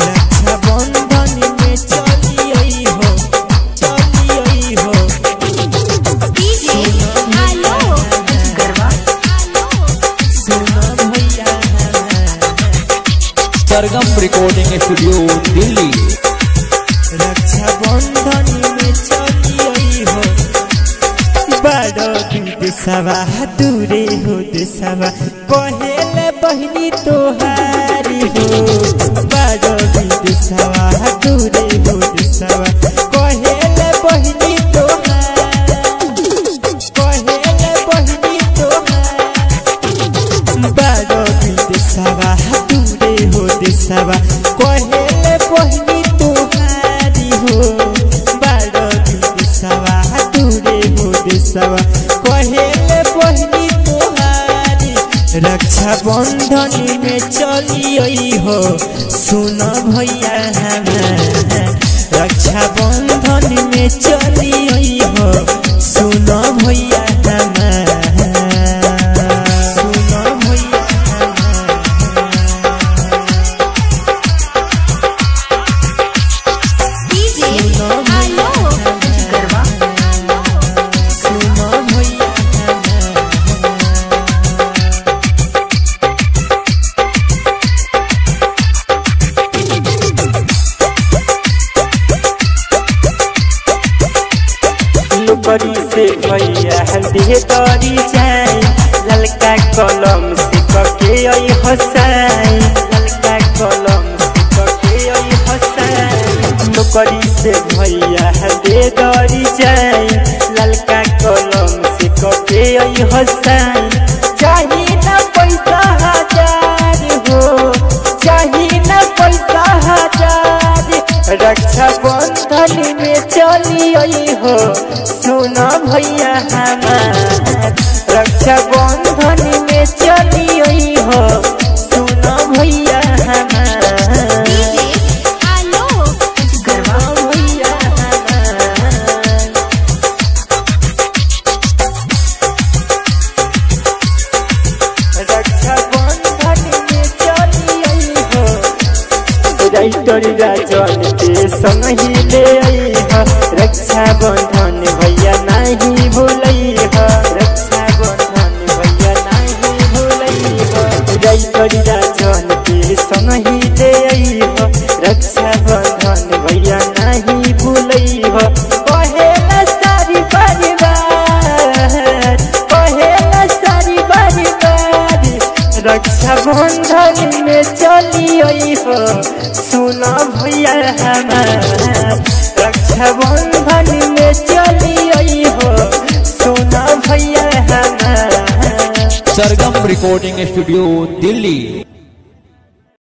रक्षाबंधन में चली आई हो डीजे हेलो गरबा सुनो भैया सरगम रिकॉर्डिंग स्टूडियो दिल्ली। रक्षाबंधन में चली आई हो बड़ो देशवा दूरे हो देशवा कहेले बहनी तोहारी हो बड़ो देशवा दूरे हो देशवा कहेले बहनी बड़ो देशवा दूरे हो देशवा कहेले बहनी तोहारी हो बड़ो देशवा दूरे हो देशवा कहेले बहनी तोहारी। रक्षाबंधन में चली आई हो सुनो भैया रक्षाबंधन में चली आई हो सुनो भैया बड़ी से भैया दे तरी जाए ललका कलम से कके आई हसाई ललका कलम से कके आई हसाई नौकरी से भैया दे तरी जाए ललका कलम से कके आई हसाई। चाहिए ना पैसा हजार हो चाहिए ना पैसा हजार रक्षाबंधन में चली आई हो सुनो भैया हमार रक्षाबंधन में चली आई हो सुनो भैया हमार गरबा भैया रक्षाबंधन में चली आई हो राइटर राजन के संग ही ले आई हो रक्षाबंधन भैया नहीं भूलई हो रक्षाबंधन भैया नहीं भूलई हो राइटर राजन के संग ही ले आई हो रक्षाबंधन भैया नहीं भूलई हो। कहेला सारी परिवार कहेला सारी परिवार रक्षाबंधन में चली आई हो सुनो भैया हमार रक्षाबंधन में चली आई हो सुनो भैया हमार। सरगम रिकॉर्डिंग स्टूडियो दिल्ली।